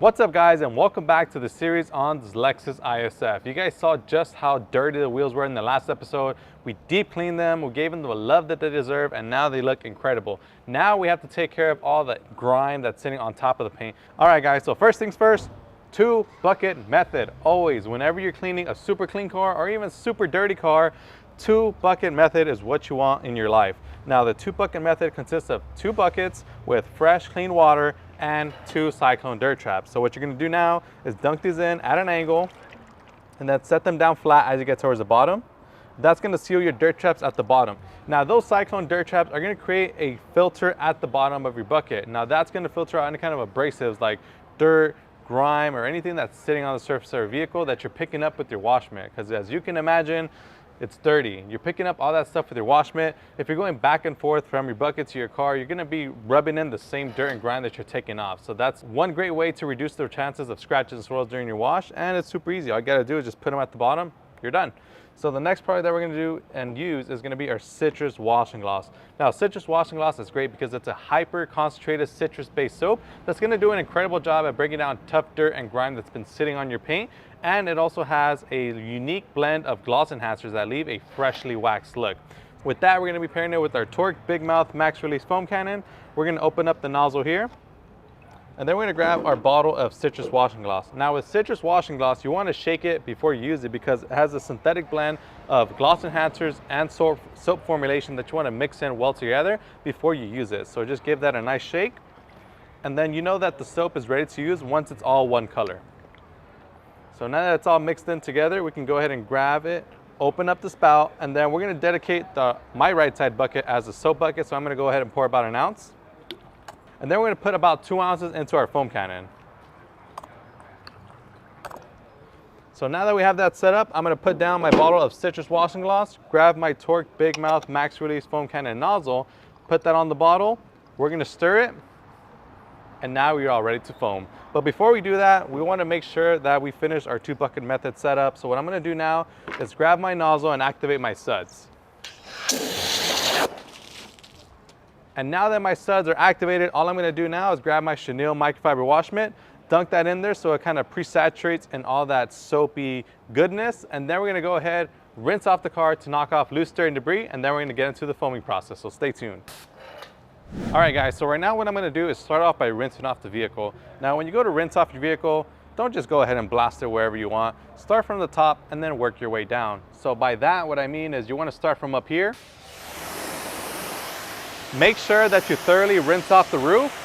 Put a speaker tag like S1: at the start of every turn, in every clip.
S1: What's up guys, and welcome back to the series on this Lexus ISF. You guys saw just how dirty the wheels were in the last episode. We deep cleaned them, we gave them the love that they deserve, and now they look incredible. Now we have to take care of all the grime that's sitting on top of the paint. All right guys, so first things first, 2-bucket method. Always, whenever you're cleaning a super clean car or even super dirty car, 2-bucket method is what you want in your life. Now the 2-bucket method consists of 2 buckets with fresh clean water and 2 cyclone dirt traps. So what you're going to do now is dunk these in at an angle and then set them down flat as you get towards the bottom. That's going to seal your dirt traps at the bottom. Now those cyclone dirt traps are going to create a filter at the bottom of your bucket. Now that's going to filter out any kind of abrasives like dirt, grime, or anything that's sitting on the surface of your vehicle that you're picking up with your wash mitt. Because as you can imagine, it's dirty. You're picking up all that stuff with your wash mitt. If you're going back and forth from your bucket to your car, you're gonna be rubbing in the same dirt and grime that you're taking off. So that's one great way to reduce the chances of scratches and swirls during your wash, and it's super easy. All you gotta do is just put them at the bottom, you're done. So the next product that we're gonna do and use is gonna be our citrus washing gloss. Now citrus washing gloss is great because it's a hyper concentrated citrus-based soap that's gonna do an incredible job at breaking down tough dirt and grime that's been sitting on your paint. And it also has a unique blend of gloss enhancers that leave a freshly waxed look. With that, we're gonna be pairing it with our Torque Big Mouth Max Release Foam Cannon. We're gonna open up the nozzle here, and then we're gonna grab our bottle of citrus washing gloss. Now with citrus washing gloss, you wanna shake it before you use it because it has a synthetic blend of gloss enhancers and soap formulation that you wanna mix in well together before you use it. So just give that a nice shake, and then you know that the soap is ready to use once it's all one color. So now that it's all mixed in together, we can go ahead and grab it, open up the spout, and then we're gonna dedicate my right side bucket as a soap bucket. So I'm gonna go ahead and pour about 1 ounce. And then we're gonna put about 2 ounces into our foam cannon. So now that we have that set up, I'm gonna put down my bottle of citrus washing gloss, grab my Torque Big Mouth Max Release Foam Cannon nozzle, put that on the bottle, we're gonna stir it, and now we're all ready to foam. But before we do that, we wanna make sure that we finish our 2-bucket method setup. So what I'm gonna do now is grab my nozzle and activate my suds. And now that my suds are activated, all I'm gonna do now is grab my chenille microfiber wash mitt, dunk that in there so it kind of pre-saturates in all that soapy goodness. And then we're gonna go ahead, rinse off the car to knock off loose dirt and debris, and then we're gonna get into the foaming process, so stay tuned. All right guys, so right now what I'm gonna do is start off by rinsing off the vehicle. Now when you go to rinse off your vehicle, don't just go ahead and blast it wherever you want. Start from the top and then work your way down. So by that, what I mean is you wanna start from up here. Make sure that you thoroughly rinse off the roof.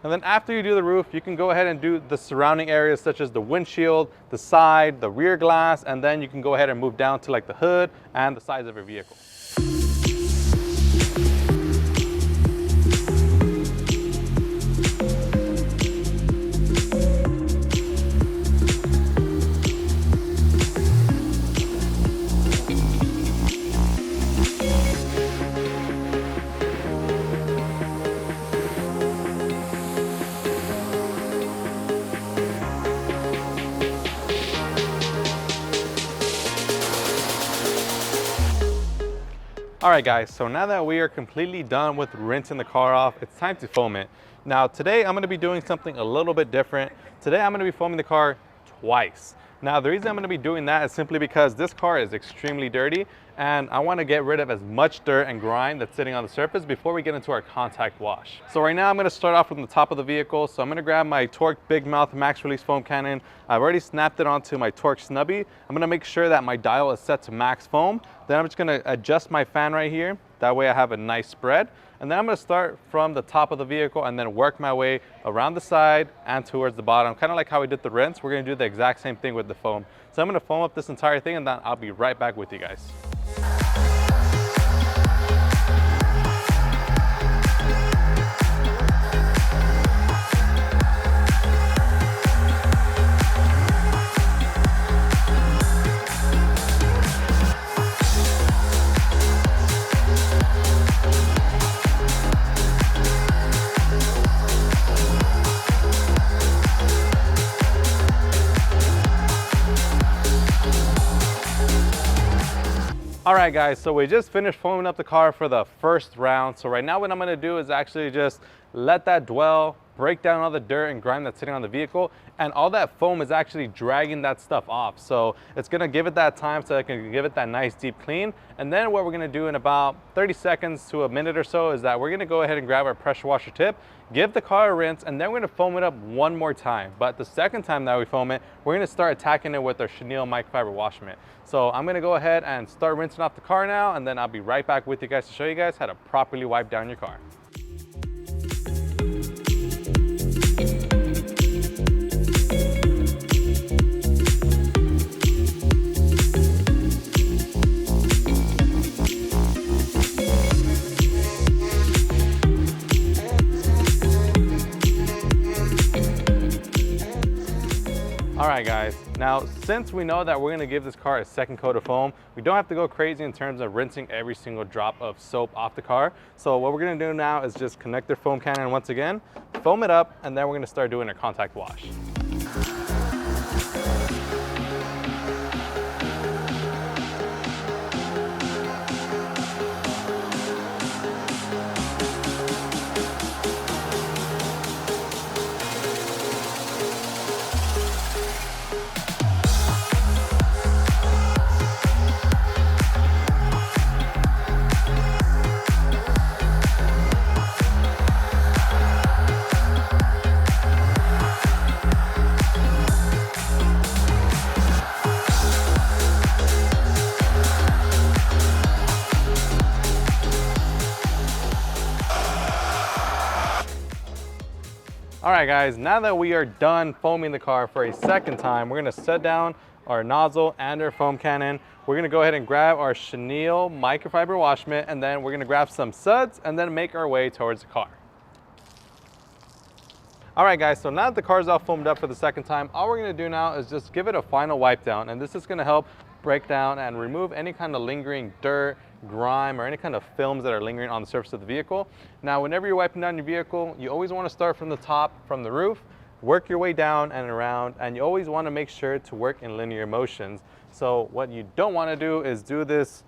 S1: And then after you do the roof, you can go ahead and do the surrounding areas such as the windshield, the side, the rear glass, and then you can go ahead and move down to like the hood and the sides of your vehicle. All right guys, so now that we are completely done with rinsing the car off, it's time to foam it. Now today I'm gonna be doing something a little bit different. Today I'm gonna be foaming the car twice. Now the reason I'm gonna be doing that is simply because this car is extremely dirty and I wanna get rid of as much dirt and grime that's sitting on the surface before we get into our contact wash. So right now I'm gonna start off from the top of the vehicle. So I'm gonna grab my Torque Big Mouth Max Release Foam Cannon. I've already snapped it onto my Torque Snubby. I'm gonna make sure that my dial is set to max foam. Then I'm just gonna adjust my fan right here. That way I have a nice spread. And then I'm gonna start from the top of the vehicle and then work my way around the side and towards the bottom. Kind of like how we did the rinse, we're gonna do the exact same thing with the foam. So I'm gonna foam up this entire thing and then I'll be right back with you guys. All right guys, so we just finished foaming up the car for the first round. So right now what I'm gonna do is actually just let that dwell, break down all the dirt and grime that's sitting on the vehicle, and all that foam is actually dragging that stuff off. So it's gonna give it that time so it can give it that nice deep clean. And then what we're gonna do in about 30 seconds to a minute or so is that we're gonna go ahead and grab our pressure washer tip, give the car a rinse, and then we're gonna foam it up one more time. But the second time that we foam it, we're gonna start attacking it with our chenille microfiber wash mitt. So I'm gonna go ahead and start rinsing off the car now, and then I'll be right back with you guys to show you guys how to properly wipe down your car. All right guys, now since we know that we're gonna give this car a second coat of foam, we don't have to go crazy in terms of rinsing every single drop of soap off the car. So what we're gonna do now is just connect the foam cannon once again, foam it up, and then we're gonna start doing a contact wash. All right guys, now that we are done foaming the car for a second time, we're gonna set down our nozzle and our foam cannon. We're gonna go ahead and grab our chenille microfiber wash mitt, and then we're gonna grab some suds and then make our way towards the car. All right guys, so now that the car's all foamed up for the second time, all we're gonna do now is just give it a final wipe down, and this is gonna help break down and remove any kind of lingering dirt, grime, or any kind of films that are lingering on the surface of the vehicle. Now, whenever you're wiping down your vehicle, you always want to start from the top, from the roof, work your way down and around, and you always want to make sure to work in linear motions. So what you don't want to do is do this,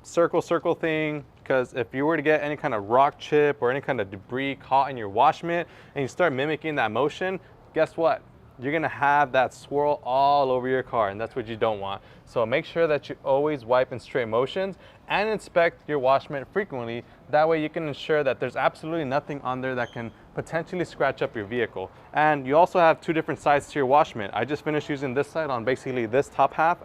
S1: circle thing, because if you were to get any kind of rock chip or any kind of debris caught in your wash mitt and you start mimicking that motion, guess what? You're gonna have that swirl all over your car, and that's what you don't want. So make sure that you always wipe in straight motions and inspect your wash mitt frequently. That way you can ensure that there's absolutely nothing on there that can potentially scratch up your vehicle. And you also have two different sides to your wash mitt. I just finished using this side on basically this top half.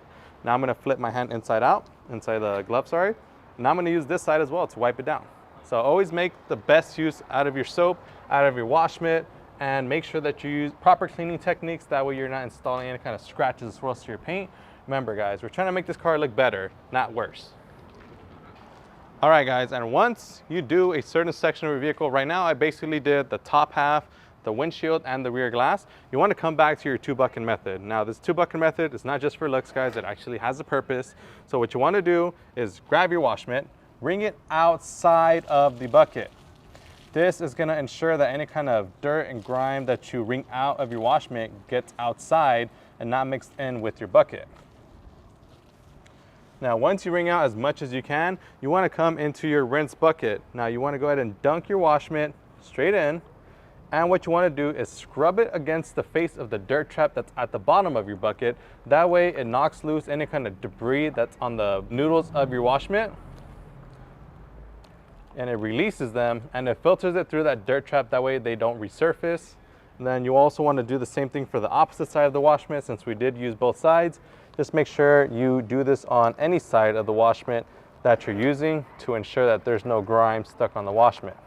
S1: Now I'm gonna flip my hand inside out, inside the glove, sorry. Now I'm gonna use this side as well to wipe it down. So always make the best use out of your soap, out of your wash mitt, and make sure that you use proper cleaning techniques. That way you're not installing any kind of scratches or swirls to your paint. Remember guys, we're trying to make this car look better, not worse. All right guys, and once you do a certain section of your vehicle, right now I basically did the top half, the windshield, and the rear glass. You want to come back to your 2-bucket method. Now this 2-bucket method is not just for looks guys, it actually has a purpose. So what you want to do is grab your wash mitt, wring it outside of the bucket. This is going to ensure that any kind of dirt and grime that you wring out of your wash mitt gets outside and not mixed in with your bucket. Now, once you wring out as much as you can, you want to come into your rinse bucket. Now, you want to go ahead and dunk your wash mitt straight in. And what you want to do is scrub it against the face of the dirt trap that's at the bottom of your bucket. That way, it knocks loose any kind of debris that's on the noodles of your wash mitt, and it releases them and it filters it through that dirt trap. That way they don't resurface. And then you also want to do the same thing for the opposite side of the wash mitt, since we did use both sides. Just make sure you do this on any side of the wash mitt that you're using to ensure that there's no grime stuck on the wash mitt.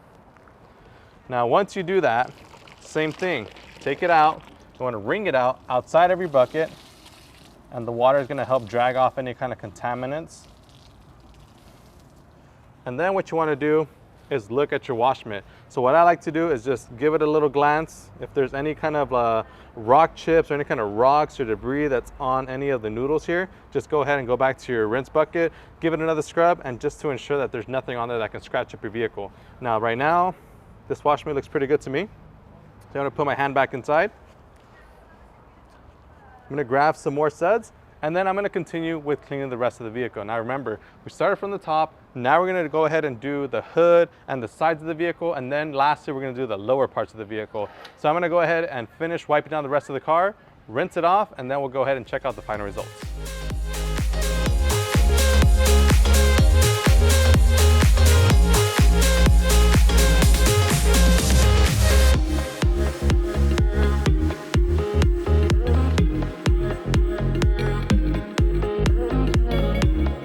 S1: Now once you do that, same thing, take it out. You want to wring it out outside of your bucket, and the water is going to help drag off any kind of contaminants. And then what you want to do is look at your wash mitt. So what I like to do is just give it a little glance. If there's any kind of rock chips or any kind of rocks or debris that's on any of the noodles here, just go ahead and go back to your rinse bucket, give it another scrub, and just to ensure that there's nothing on there that can scratch up your vehicle. Now right now, this wash mitt looks pretty good to me. So I'm gonna put my hand back inside. I'm gonna grab some more suds, And then I'm gonna continue with cleaning the rest of the vehicle. Now remember, we started from the top. Now we're gonna go ahead and do the hood and the sides of the vehicle. And then lastly, we're gonna do the lower parts of the vehicle. So I'm gonna go ahead and finish wiping down the rest of the car, rinse it off, and then we'll go ahead and check out the final results.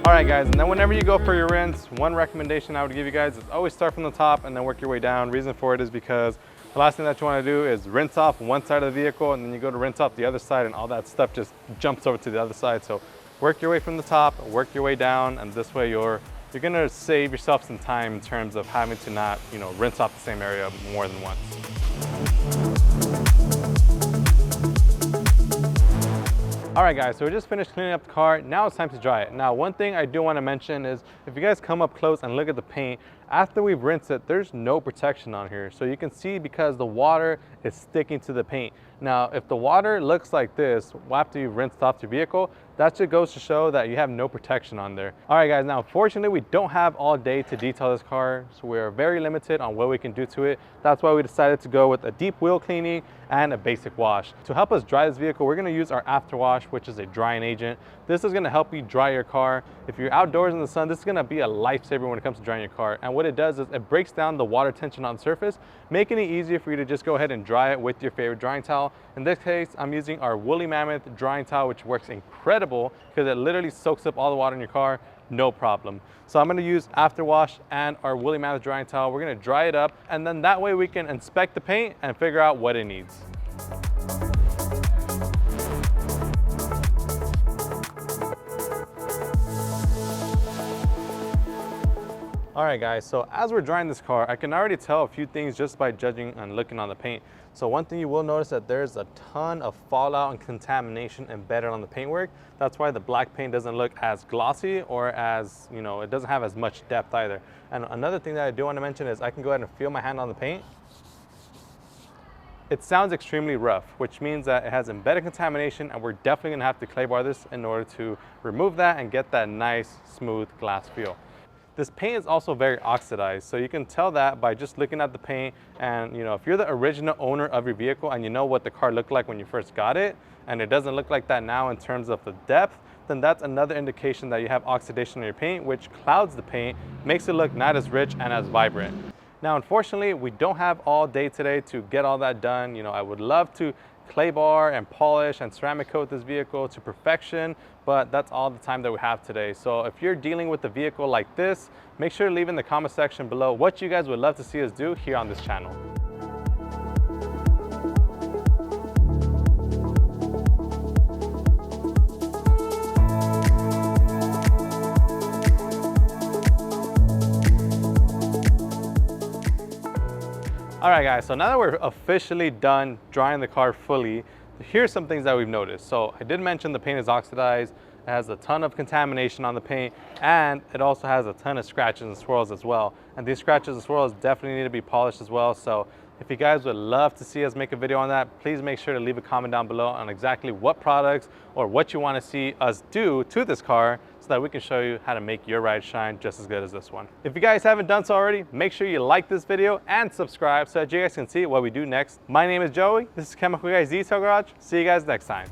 S1: All right guys, and then whenever you go for your rinse, one recommendation I would give you guys is always start from the top and then work your way down. Reason for it is because the last thing that you want to do is rinse off one side of the vehicle and then you go to rinse off the other side and all that stuff just jumps over to the other side. So work your way from the top, work your way down, and this way you're gonna save yourself some time in terms of having to not, rinse off the same area more than once. All right guys, so we just finished cleaning up the car. Now it's time to dry it. Now, one thing I do want to mention is if you guys come up close and look at the paint, after we've rinsed it, there's no protection on here. So you can see because the water is sticking to the paint. Now, if the water looks like this after you've rinsed off your vehicle, that just goes to show that you have no protection on there. All right guys, now unfortunately we don't have all day to detail this car, so we are very limited on what we can do to it. That's why we decided to go with a deep wheel cleaning and a basic wash. To help us dry this vehicle, we're gonna use our after wash, which is a drying agent. This is gonna help you dry your car. If you're outdoors in the sun, this is gonna be a lifesaver when it comes to drying your car. And what it does is it breaks down the water tension on the surface, making it easier for you to just go ahead and dry it with your favorite drying towel. In this case, I'm using our Woolly Mammoth drying towel, which works incredible because it literally soaks up all the water in your car, no problem. So I'm gonna use after wash and our Woolly Mammoth drying towel. We're gonna dry it up, and then that way we can inspect the paint and figure out what it needs. All right guys, so as we're drying this car, I can already tell a few things just by judging and looking on the paint. So one thing you will notice that there's a ton of fallout and contamination embedded on the paintwork. That's why the black paint doesn't look as glossy or as, it doesn't have as much depth either. And another thing that I do want to mention is I can go ahead and feel my hand on the paint. It sounds extremely rough, which means that it has embedded contamination, and we're definitely gonna have to clay bar this in order to remove that and get that nice, smooth glass feel. This paint is also very oxidized, so you can tell that by just looking at the paint. And if you're the original owner of your vehicle and you know what the car looked like when you first got it, and it doesn't look like that now in terms of the depth, then that's another indication that you have oxidation in your paint, which clouds the paint, makes it look not as rich and as vibrant. Now, unfortunately, we don't have all day today to get all that done. I would love to clay bar and polish and ceramic coat this vehicle to perfection, but that's all the time that we have today. So if you're dealing with a vehicle like this, make sure to leave in the comment section below what you guys would love to see us do here on this channel. All right guys, so now that we're officially done drying the car fully, here's some things that we've noticed. So I did mention the paint is oxidized, it has a ton of contamination on the paint, and it also has a ton of scratches and swirls as well. And these scratches and swirls definitely need to be polished as well. So if you guys would love to see us make a video on that, please make sure to leave a comment down below on exactly what products or what you want to see us do to this car, so that we can show you how to make your ride shine just as good as this one. If you guys haven't done so already, make sure you like this video and subscribe so that you guys can see what we do next. My name is Joey. This is Chemical Guys Detail Garage. See you guys next time.